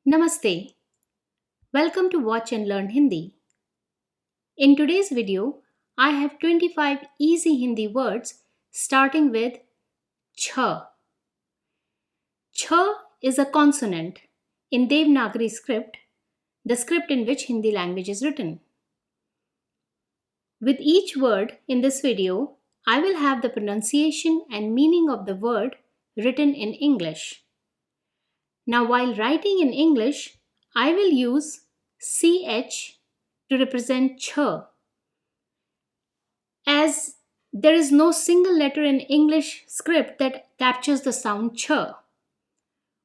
Namaste. Welcome to Watch and Learn Hindi. In today's video, I have 25 easy Hindi words starting with ch. Ch is a consonant in Devanagari script, the script in which Hindi language is written. With each word in this video, I will have the pronunciation and meaning of the word written in English. Now, while writing in English, I will use ch to represent ch, as there is no single letter in English script that captures the sound ch.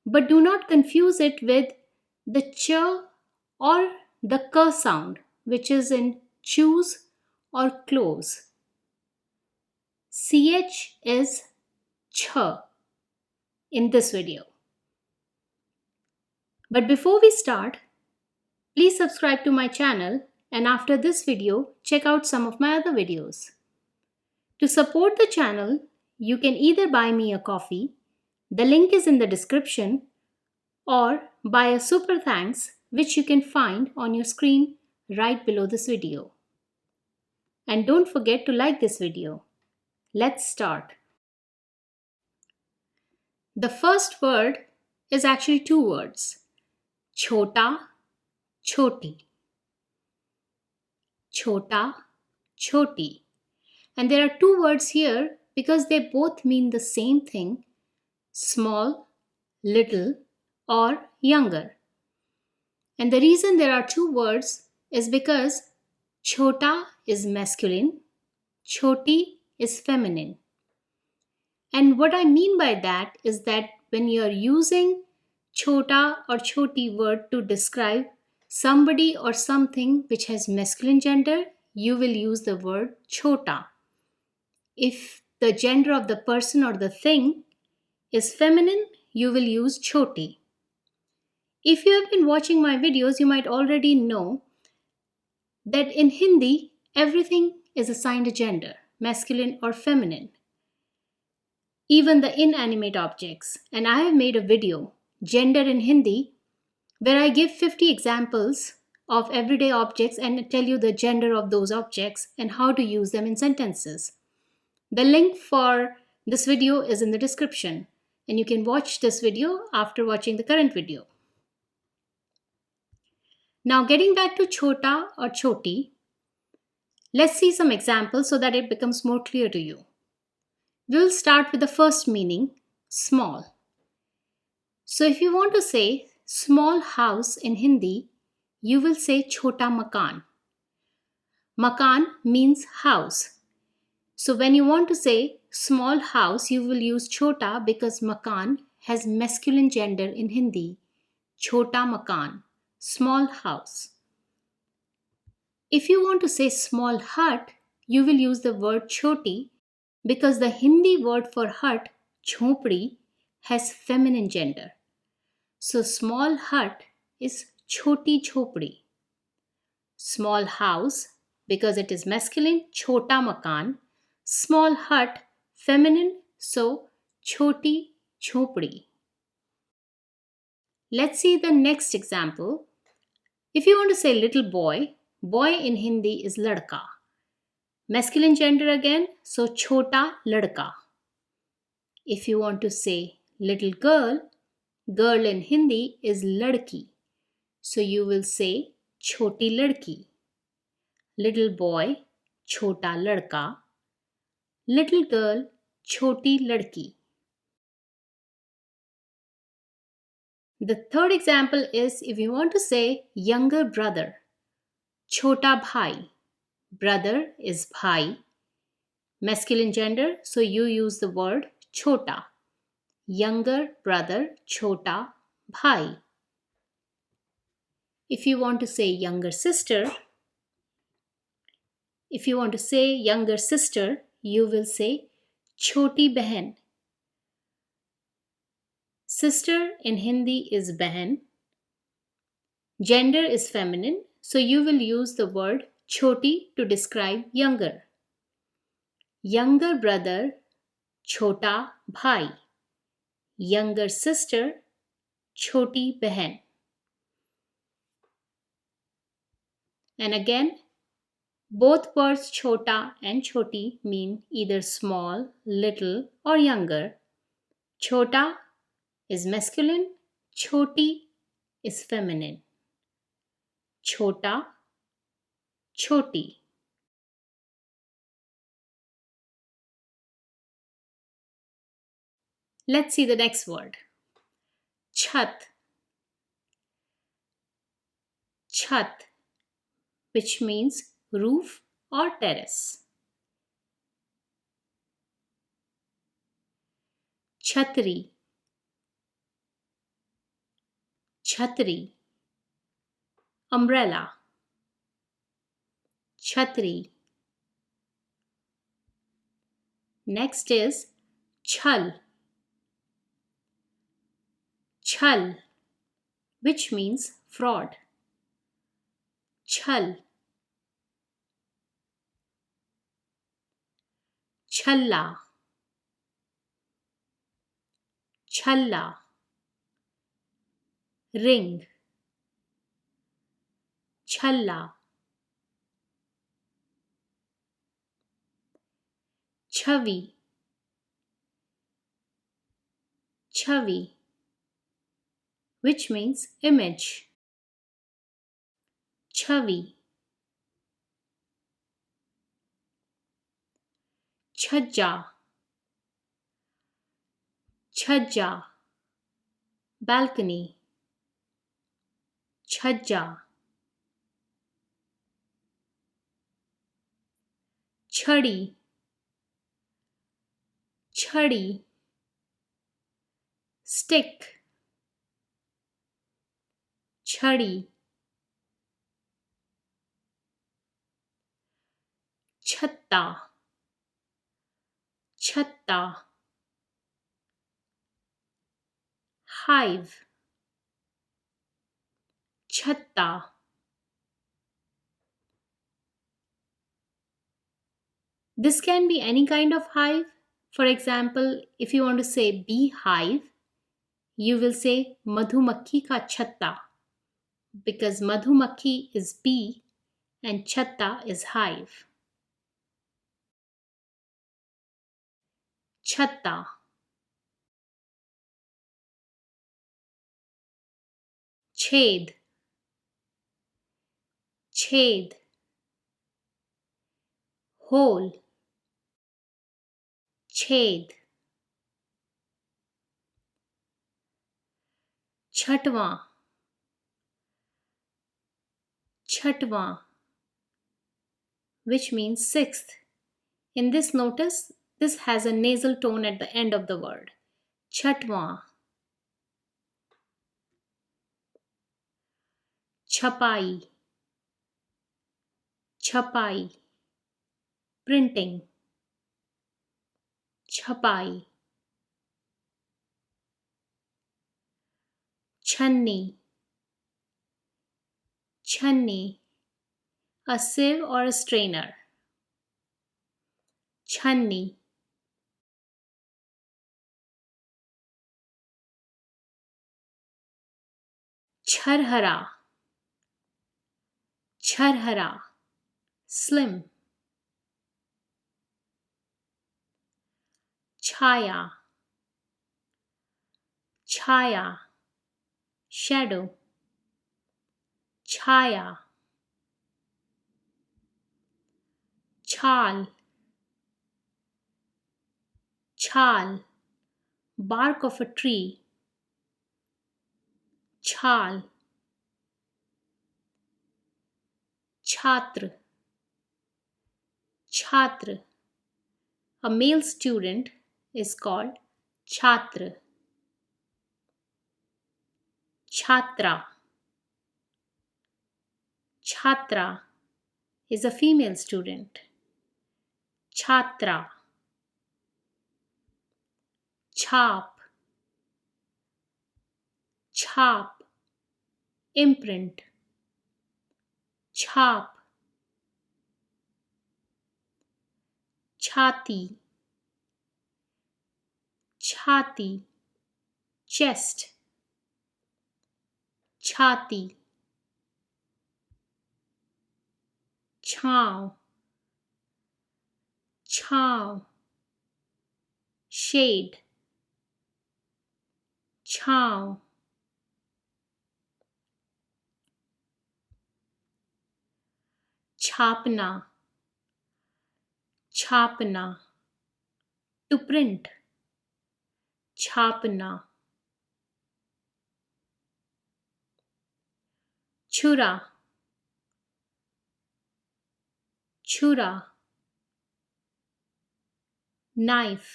But do not confuse it with the ch or the k sound, which is in choose or close. Ch is ch in this video. But before we start, please subscribe to my channel, and after this video, check out some of my other videos. To support the channel, you can either buy me a coffee, the link is in the description, or buy a super thanks, which you can find on your screen right below this video. And don't forget to like this video. Let's start. The first word is actually two words: chota, choti. Chota, choti. And there are two words here because they both mean the same thing: small, little, or younger. And the reason there are two words is because chota is masculine, choti is feminine. And what I mean by that is that when you are using chota or choti word to describe somebody or something which has masculine gender, you will use the word chota. If the gender of the person or the thing is feminine, you will use choti. If you have been watching my videos, you might already know that in Hindi, everything is assigned a gender, masculine or feminine. Even the inanimate objects. And I have made a video, Gender in Hindi, where I give 50 examples of everyday objects and tell you the gender of those objects and how to use them in sentences. The link for this video is in the description, and you can watch this video after watching the current video. Now, getting back to chota or choti, let's see some examples so that it becomes more clear to you. We'll start with the first meaning, small. So if you want to say small house in Hindi, you will say chota makan. Makan means house. So when you want to say small house, you will use chota because makan has masculine gender in Hindi. Chota makan, small house. If you want to say small hut, you will use the word choti because the Hindi word for hut, chhopdi, has feminine gender. So small hut is choti chhopdi. Small house, because it is masculine, chota makan. Small hut, feminine, so choti chhopdi. Let's see the next example. If you want to say little boy, boy in Hindi is ladka. Masculine gender again, so chota ladka. If you want to say little girl, girl in Hindi is ladki. So you will say choti ladki. Little boy, chota ladka. Little girl, choti ladki. The third example is if you want to say younger brother, chota bhai. Brother is bhai. Masculine gender, so you use the word chota. Younger brother, chota bhai. If you want to say younger sister, you will say choti behan. Sister in Hindi is behan. Gender is feminine, so you will use the word choti to describe younger. Younger brother, chota bhai. Younger sister, choti behan. And again, both words chota and choti mean either small, little, or younger. Chota is masculine, choti is feminine. Chota, choti. Let's see the next word. Chat, chat, which means roof or terrace. Chhatri, chhatri. Umbrella, chhatri. Next is chal, chal, which means fraud. Chal, challa, challa. Ring, challa. Chavi, chavi, which means image. Chavi, chajja, chajja. Balcony, chajja. Chadi, chadi. Stick, chadi. Chatta, chatta. Hive, chatta. This can be any kind of hive. For example, if you want to say beehive, you will say madhumakhi ka chatta, because madhumakhi is bee and chatta is hive. Chatta, ched, ched. Hole, ched. Chatwa, chatwa, which means sixth. In this notice, this has a nasal tone at the end of the word. Chatwa. Chapai, chapai. Printing, chapai. Channi, channi. A sieve or a strainer. Channi. Charhara, charhara. Slim. Chaya, chaya. Shadow, chaya. Chal, chal. Bark of a tree. Chal. Chhatra, chhatra. A male student is called chhatra. Chhatra, chhatra is a female student. Chhatra. Chap, chap. Imprint, chap. Chhati, chhati. Chest, chhati. छाँव, छाँव. Shade, छाँव. छापना, छापना. To print, छापना. छुरा, छुरा. Knife,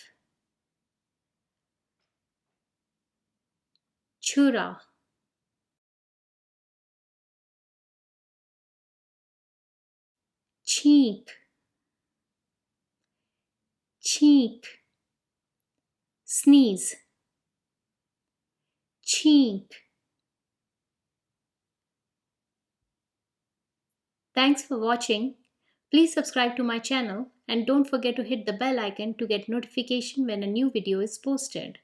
छुरा. छींक, छींक. Sneeze, छींक. Thanks for watching. Please subscribe to my channel and don't forget to hit the bell icon to get notification when a new video is posted.